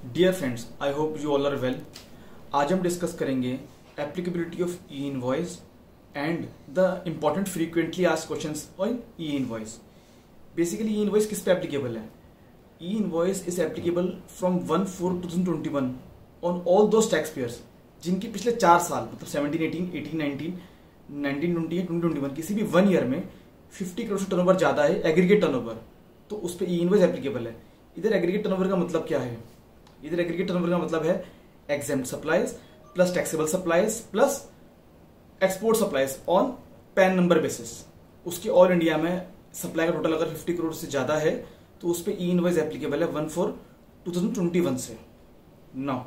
Dear friends, I hope you all are well. आज हम discuss करेंगे applicability of e invoice and the important frequently asked questions on e invoice. Basically e invoice किस पे applicable है? E invoice is applicable from 1/4/2021 on all those tax payers जिनके पिछले 4 साल मतलब 17, 18, 18, 19, 1920 एंड 2021 किसी भी 1 ईयर में 50 करोड़ से टर्नओवर ज्यादा है एग्रीगेट टर्नओवर, तो उस पर ई इनवॉइस एप्लीकेबल है। इधर एग्रीगेट टर्नओवर का मतलब क्या है? इधर एग्रीगेट टर्नओवर का मतलब है exempt supplies plus taxable supplies plus export supplies on pan number basis. उसके ऑल इंडिया में सप्लाई का टोटल अगर 50 करोड़ से ज्यादा है तो उस पर ई इनवॉइस एप्लीकेबल है 1/4/2021 से। नाउ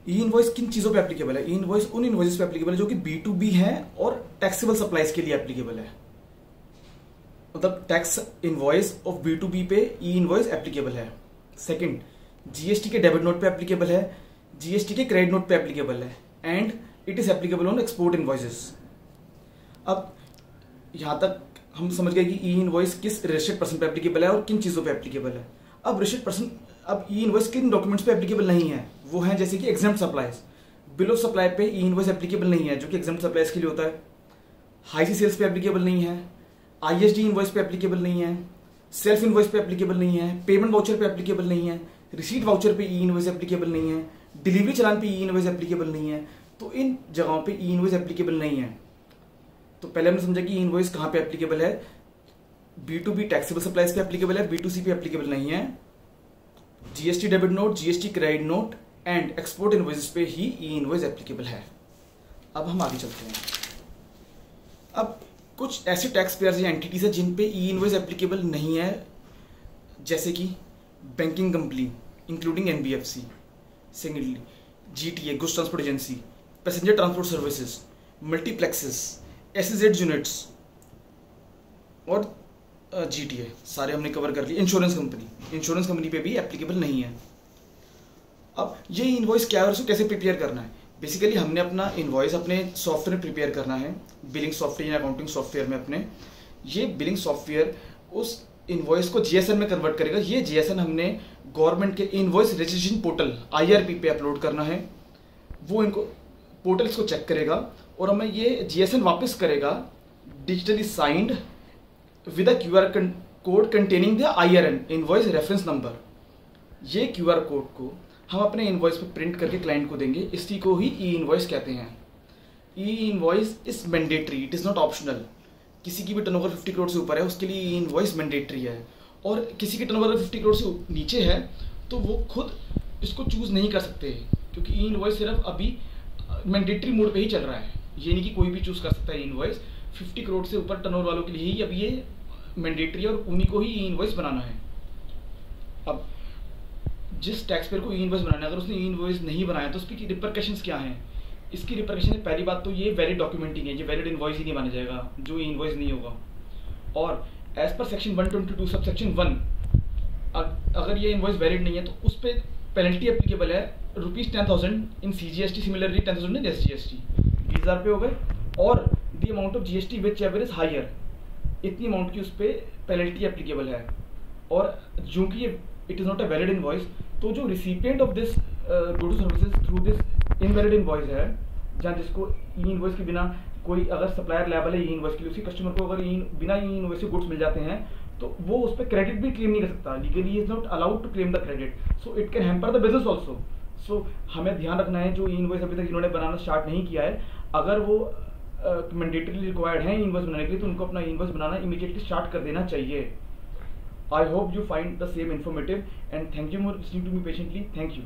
ई इनवॉइस किन चीजों पे एप्लीकेबल है? ई इनवॉइस उन इनवॉइस पे एप्लीकेबल है जो कि B2B है और टैक्सेबल सप्लाईज के लिए एप्लीकेबल है। मतलब टैक्स इनवॉइस ऑफ B2B पे ई इनवॉइस एप्लीकेबल है। सेकंड, जीएसटी के डेबिट नोट पे एप्लीकेबल है, जीएसटी के क्रेडिट नोट पे एप्लीकेबल है and it is applicable on export invoices. अब यहां तक हम समझ गए कि ई इनवॉइस किस रिलेटेड पर्सन पे एप्लीकेबल है और किन चीजों पे एप्लीकेबल है। अब रिलेटेड पर्सन, अब ई इनवॉइस किन डॉक्यूमेंट्स पे एप्लीकेबल नहीं है? वो है जैसे कि exempt supplies. Bill of supply पे ई इनवॉइस एप्लीकेबल नहीं है जो कि एग्जेम्प्ट सप्लाईज के लिए होता है। हाई सी सेल्स पे एप्लीकेबल नहीं है, आईएसडी इनवॉइस पे एप्लीकेबल नहीं है, सेल्फ इनवॉइस पे एप्लीकेबल नहीं है, पेमेंट वाउचर पे एप्लीकेबल नहीं है, रिसीट वाउचर पे ई इनवॉइस एप्लीकेबल नहीं है, डिलीवरी चालान पे ई इनवॉइस एप्लीकेबल नहीं है। तो इन जगहों पे ई इनवॉइस एप्लीकेबल नहीं है। तो पहले हमने समझा कि ई इनवॉइस कहां पे एप्लीकेबल है। B2B टैक्सेबल सप्लाईज पे एप्लीकेबल है, B2C पे एप्लीकेबल नहीं है। GST debit note, GST credit note and export invoices पे ही ई इनवॉइस एप्लीकेबल है। अब हम आगे चलते हैं। अब कुछ ऐसे टैक्स पेयर्स या एंटिटीज है जिन पे ई इनवॉइस एप्लीकेबल नहीं है, जैसे कि banking company including NBFC, secondly GTA goods transport agency, passenger transport services, multiplexes, SEZ units और जीटीए सारे हमने कवर कर लिए। इंश्योरेंस कंपनी पे भी एप्लीकेबल नहीं है। अब ये इनवॉइस क्या है और उसको कैसे प्रिपेयर करना है? बेसिकली हमने अपना इनवॉइस अपने सॉफ्टवेयर में प्रिपेयर करना है, बिलिंग सॉफ्टवेयर या अकाउंटिंग सॉफ्टवेयर में अपने। ये बिलिंग सॉफ्टवेयर उस इनवॉइस को जीएसएन में कन्वर्ट करेगा। ये जीएसएन हमने गवर्नमेंट के इनवॉइस रजिस्ट्रेशन पोर्टल IRP पे अपलोड करना है। वो इनको पोर्टल इसको चेक करेगा और हमें ये जीएसएन वापस करेगा digitally signed with a QR code containing the IRN invoice reference number. ये QR कोड को हम अपने इनवॉइस पे प्रिंट करके क्लाइंट को देंगे। इसी को ही ई इनवॉइस कहते हैं। ई invoice is mandatory, it is not optional. किसी की भी टर्नओवर 50 करोड़ से ऊपर है उसके लिए ई इनवॉइस मैंडेटरी है, और किसी की टर्नओवर 50 करोड़ से नीचे है तो वो खुद इसको चूज नहीं कर सकते, क्योंकि ई इनवॉइस सिर्फ अभी मैंडेटरी मोड पे ही चल रहा है। ये नहीं कि कोई भी चूज कर सकता है। ई इनवॉइस 50 करोड़ से ऊपर टर्नओवर वालों के लिए ही अब ये मैंडेटरी है और उन्हीं को ही ई इनवॉइस बनाना है। अब जिस टैक्स पेयर को ई इनवॉइस बनाना है, अगर उसने ई इनवॉइस नहीं बनाया तो उसकी रिपरकशंस क्या हैं? इसकी रिपरकशन है, पहली बात तो ये वैलिड डॉक्यूमेंटिंग है, ये वैलिड इनवॉइस ही नहीं माना जाएगा जो ई इनवॉइस नहीं होगा। और as per section 122 sub section 1 अगर ये इनवॉइस वैलिड नहीं है तो उस पर पेनल्टी एप्लीकेबल है ₹10,000 in CGST, similarly 10,000 in SGST, 20,000 पे हो गए। और the amount of GST whichever is higher, इतनी अमाउंट की उस पर पेनल्टी एप्लीकेबल है। और जो कि ये it is not a valid invoice, तो जो recipient of this goods services through this invalid invoice है, जहाँ जिसको ई इनवॉइस के बिना कोई अगर सप्लायर लेवल है ई इनवॉइस के लिए, उसी कस्टमर को अगर बिना ई इनवॉइस के गुड्स मिल जाते हैं तो वो उस पर क्रेडिट भी क्लेम नहीं कर सकता। Legally is not allowed to claim the credit, so it can hamper the business also. So हमें ध्यान रखना है, जो ई इनवॉइस अभी तक इन्होंने बनाना स्टार्ट नहीं किया है, अगर वो मैंडेटरी रिक्वायर्ड है इनवॉइस बनाने के लिए, तो उनको अपना इनवॉइस बनाना इमीडिएटली स्टार्ट कर देना चाहिए। I hope you find the same informative, and thank you for listening to me patiently. Thank you.